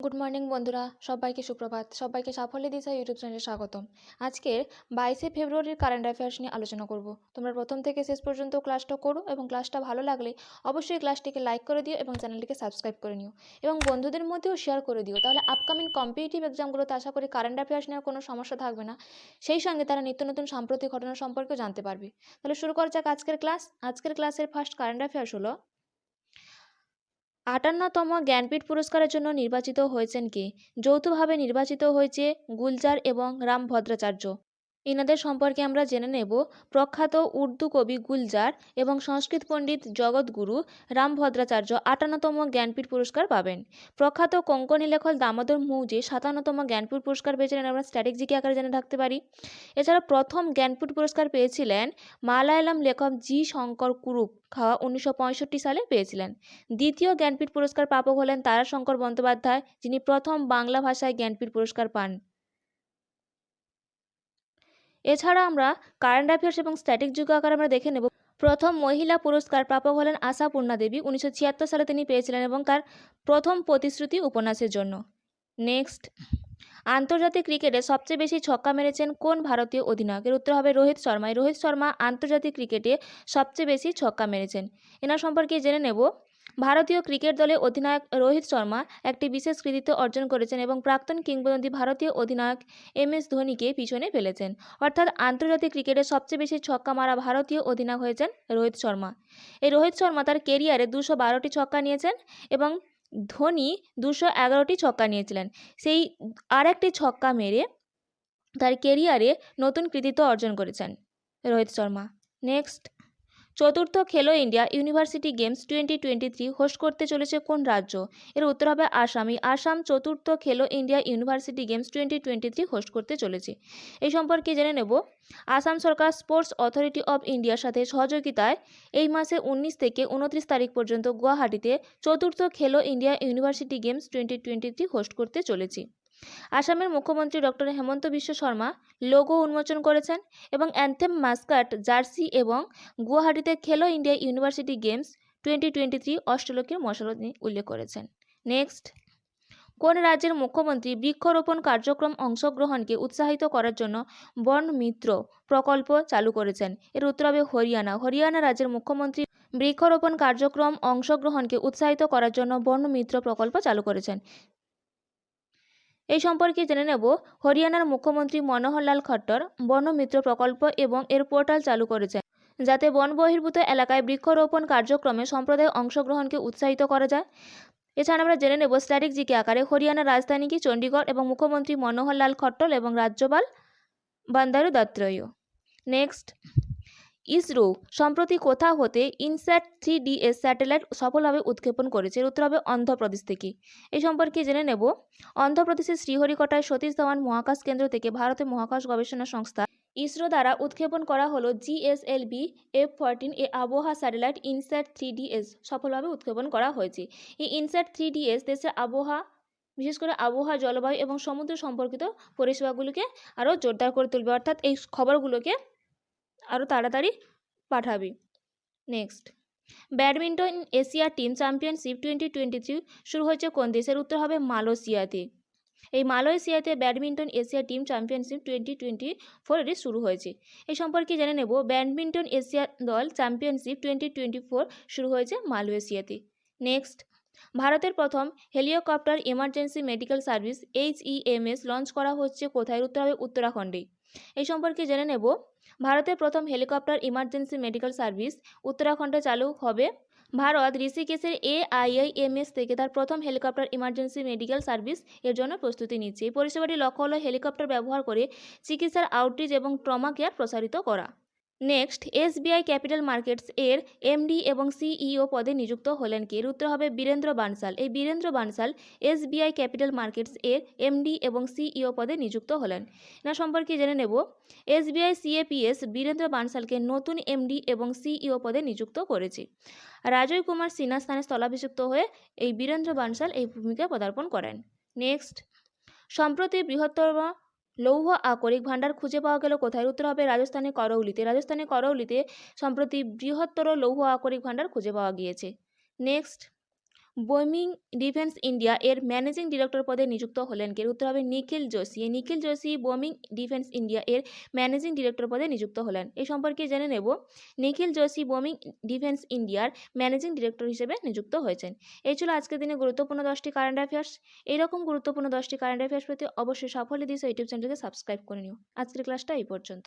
Good morning বন্ধুরা, সবাইকে সুপ্রভাত। সবাইকে সাফল্য দিশা ইউটিউব চ্যানেলে স্বাগতম। আজকের 22শে ফেব্রুয়ারির কারেন্ট অ্যাফেয়ার্স নিয়ে আলোচনা করব। তোমরা প্রথম থেকে শেষ পর্যন্ত ক্লাসটা করো এবং ক্লাসটা ভালো লাগলে অবশ্যই ক্লাসটিকে লাইক করে দিও এবং চ্যানেলটিকে সাবস্ক্রাইব করে নিও এবং বন্ধুদের মধ্যেও শেয়ার করে দিও। তাহলে আপকামিং কম্পিটিটিভ এক্সামগুলোতে আশা করি কারেন্ট অ্যাফেয়ার্স নিয়ে কোনো সমস্যা থাকবে না। সেই সঙ্গে তারা নিত্য নতুন সাম্প্রতিক ঘটনা সম্পর্কেও জানতে পারবে। তাহলে শুরু করা যাক আজকের ক্লাস। আজকের ক্লাসের ফার্স্ট কারেন্ট অ্যাফেয়ার্স হলো 58তম জ্ঞানপীঠ পুরস্কারের জন্য নির্বাচিত হয়েছেন কে? যৌথভাবে নির্বাচিত হয়েছে গুলজার এবং রাম ভদ্রাচার্য। এনাদের সম্পর্কে আমরা জেনে নেব। প্রখ্যাত উর্দু কবি গুলজার এবং সংস্কৃত পণ্ডিত জগৎগুরু রাম ভদ্রাচার্য 58তম জ্ঞানপীঠ পুরস্কার পাবেন। প্রখ্যাত কোঙ্কণী লেখক দামোদর মৌজি 57তম জ্ঞানপীঠ পুরস্কার পেয়েছিলেন। আমরা স্ট্র্যাটেজিকে আকারে জেনে থাকতে পারি। এছাড়া প্রথম জ্ঞানপীঠ পুরস্কার পেয়েছিলেন মালায়ালাম লেখক জি শঙ্কর কুরুপ, 1965 সালে পেয়েছিলেন। দ্বিতীয় জ্ঞানপীঠ পুরস্কার প্রাপক হলেন তারাশঙ্কর বন্দ্যোপাধ্যায়, যিনি প্রথম বাংলা ভাষায় জ্ঞানপীঠ পুরস্কার পান। এছাড়া আমরা কারেন্ট অ্যাফেয়ার্স এবং স্ট্যাটিক আকারে আমরা দেখে নেব। প্রথম মহিলা পুরস্কার প্রাপক হলেন আশাপূর্ণা দেবী, 1976 সালে তিনি পেয়েছিলেন এবং তার প্রথম প্রতিশ্রুতি উপন্যাসের জন্য। নেক্সট, আন্তর্জাতিক ক্রিকেটে সবচেয়ে বেশি ছক্কা মেরেছেন কোন ভারতীয় অধিনায়ক? এর উত্তর হবে রোহিত শর্মা। রোহিত শর্মা আন্তর্জাতিক ক্রিকেটে সবচেয়ে বেশি ছক্কা মেরেছেন। এনার সম্পর্কে জেনে নেব। ভারতীয় ক্রিকেট দলের অধিনায়ক রোহিত শর্মা একটি বিশেষ কৃতিত্ব অর্জন করেছেন এবং প্রাক্তন কিংবদন্তি ভারতীয় অধিনায়ক MS ধোনিকে পিছনে ফেলেছেন। অর্থাৎ আন্তর্জাতিক ক্রিকেটে সবচেয়ে বেশি ছক্কা মারা ভারতীয় অধিনায়ক হয়েছেন রোহিত শর্মা। এই রোহিত শর্মা তার কেরিয়ারে 212টি ছক্কা নিয়েছেন এবং ধোনি 211টি ছক্কা নিয়েছিলেন। সেই আরেকটি ছক্কা মেরে তার কেরিয়ারে নতুন কৃতিত্ব অর্জন করেছেন রোহিত শর্মা। নেক্সট, চতুর্থ খেলো ইন্ডিয়া ইউনিভার্সিটি গেমস 2023 হোস্ট করতে চলেছে কোন রাজ্য? এর উত্তর হবে আসাম। আসাম চতুর্থ খেলো ইন্ডিয়া ইউনিভার্সিটি গেমস 2023 হোস্ট করতে চলেছে। এই সম্পর্কে জেনে নেব। আসাম সরকার স্পোর্টস অথরিটি অফ ইন্ডিয়ার সাথে সহযোগিতায় এই মাসে 19 থেকে 29 তারিখ পর্যন্ত গুয়াহাটিতে চতুর্থ খেলো ইন্ডিয়া ইউনিভার্সিটি গেমস 2023 হোস্ট করতে চলেছে। আসামের মুখ্যমন্ত্রী ডক্টর হেমন্ত বিশ্ব শর্মা লোগো উন্মোচন করেছেন এবং অ্যান্থেম, মাস্কাট, জার্সি এবং গুয়াহাটিতে খেলো ইন্ডিয়া ইউনিভার্সিটি গেমস 2023 অষ্টলকের মশাল নিয়ে উল্লেখ করেছেন। নেক্সট, কোন রাজ্যের মুখ্যমন্ত্রী বৃক্ষরোপণ কার্যক্রম অংশগ্রহণকে উৎসাহিত করার জন্য বন মিত্র প্রকল্প চালু করেছেন? এর উত্তর হবে হরিয়ানা। হরিয়ানা রাজ্যের মুখ্যমন্ত্রী বৃক্ষরোপণ কার্যক্রম অংশগ্রহণকে উৎসাহিত করার জন্য বন মিত্র প্রকল্প চালু করেছেন। এই সম্পর্কে জেনে নেব। হরিয়ানার মুখ্যমন্ত্রী মনোহর লাল খট্টর বন মিত্র প্রকল্প এবং এর পোর্টাল চালু করেছেন, যাতে বন বহির্ভূত এলাকায় বৃক্ষরোপণ কার্যক্রমে সম্প্রদায় অংশগ্রহণকে উৎসাহিত করা যায়। এছাড়া আমরা জেনে নেব স্ট্র্যাটেজিক আকারে হরিয়ানার রাজধানী কি? চণ্ডীগড় এবং মুখ্যমন্ত্রী মনোহর লাল খট্টর এবং রাজ্যপাল বান্দারু দত্তাত্রেয়। নেক্সট, ইসরো সম্প্রতি কোথা হতে ইনস্যাট 3DS স্যাটেলাইট সফলভাবে উৎক্ষেপণ করেছে? এর উত্তর হবে অন্ধ্রপ্রদেশ থেকে। এই সম্পর্কে জেনে নেব। অন্ধ্রপ্রদেশের শ্রীহরিকোটায় সতীশ ধাওয়ান মহাকাশ কেন্দ্র থেকে ভারতের মহাকাশ গবেষণা সংস্থা ইসরো দ্বারা উৎক্ষেপণ করা হলো GSLV F14 এ আবহাওয়া স্যাটেলাইট ইনস্যাট 3DS সফলভাবে উৎক্ষেপণ করা হয়েছে। এই ইনস্যাট 3DS দেশের আবহাওয়া, বিশেষ করে আবহাওয়া, জলবায়ু এবং সমুদ্র সম্পর্কিত পরিষেবাগুলিকে আরও জোরদার করে তুলবে, অর্থাৎ এই খবরগুলোকে আরও তাড়াতাড়ি পাঠাবি। Next, badminton Asia team championship 2023 শুরু হয়েছে কোন দেশের? উত্তর হবে মালয়েশিয়াতে। এই মালয়েশিয়াতে ব্যাডমিন্টন এশিয়া টিম চ্যাম্পিয়নশিপ 2024 এটি শুরু হয়েছে। এই সম্পর্কে জেনে নেব। ব্যাডমিন্টন এশিয়া দল চ্যাম্পিয়নশিপ 2024 শুরু হয়েছে মালয়েশিয়াতে। নেক্সট, ভারতের প্রথম helicopter emergency medical service HEMS launch করা হচ্ছে কোথায়? উত্তর হবে উত্তরাখণ্ডে। এই সম্পর্কে জেনে নেব। ভারতের প্রথম হেলিকপ্টার ইমার্জেন্সি মেডিকেল সার্ভিস উত্তরাখণ্ডে চালু হবে। ভারত ঋষিকেশের AIIMS থেকে তার প্রথম হেলিকপ্টার ইমার্জেন্সি মেডিকেল সার্ভিস এর জন্য প্রস্তুতি নিচ্ছে। এই পরিষেবাটির লক্ষ্য হল হেলিকপ্টার ব্যবহার করে চিকিৎসার আউটরিচ এবং ট্রমা কেয়ার প্রসারিত করা। নেক্সট, SBI ক্যাপিটাল মার্কেটস এর MD এবং CEO পদে নিযুক্ত হলেন কে? এর উত্তর হবে বীরেন্দ্র বানসাল। এই Virendra Bansal SBI capital markets এর MD এবং CEO পদে নিযুক্ত হলেন। না সম্পর্কে জেনে নেব। SBI CAPS বীরেন্দ্র বানসালকে নতুন MD এবং CEO পদে নিযুক্ত করেছে। রাজয় কুমার সিনহার স্থানে স্থলাভিষিক্ত হয়ে এই বীরেন্দ্র বানসাল এই ভূমিকায় পদার্পণ করেন। নেক্সট, সম্প্রতি বৃহত্তম লৌহ আকরিক ভাণ্ডার খুঁজে পাওয়া গেল কোথায়? উত্তর হবে রাজস্থানের করৌলিতে। রাজস্থানের করৌলিতে সম্প্রতি বৃহত্তর লৌহ আকরিক ভাণ্ডার খুঁজে পাওয়া গিয়েছে। নেক্সট, বোমিং ডিফেন্স ইন্ডিয়া এর ম্যানেজিং ডিরেক্টর পদে নিযুক্ত হলেন কে? উত্তর হবে নিখিল যোশী। এই নিখিল যোশী বোমিং ডিফেন্স ইন্ডিয়া এর ম্যানেজিং ডিরেক্টর পদে নিযুক্ত হলেন। এই সম্পর্কে জেনে নেব। নিখিল যোশী বোমিং ডিফেন্স ইন্ডিয়ার ম্যানেজিং ডিরেক্টর হিসেবে নিযুক্ত হয়েছেন। এই ছিল আজকের দিনে গুরুত্বপূর্ণ 10টি কারেন্ট অ্যাফেয়ার্স। এইরকম গুরুত্বপূর্ণ 10টি কারেন্ট অ্যাফেয়ার্স পেতে অবশ্যই সাফল্য দিশা ইউটিউব চ্যানেলকে সাবস্ক্রাইব করে নিও। আজকের ক্লাসটা এই পর্যন্ত।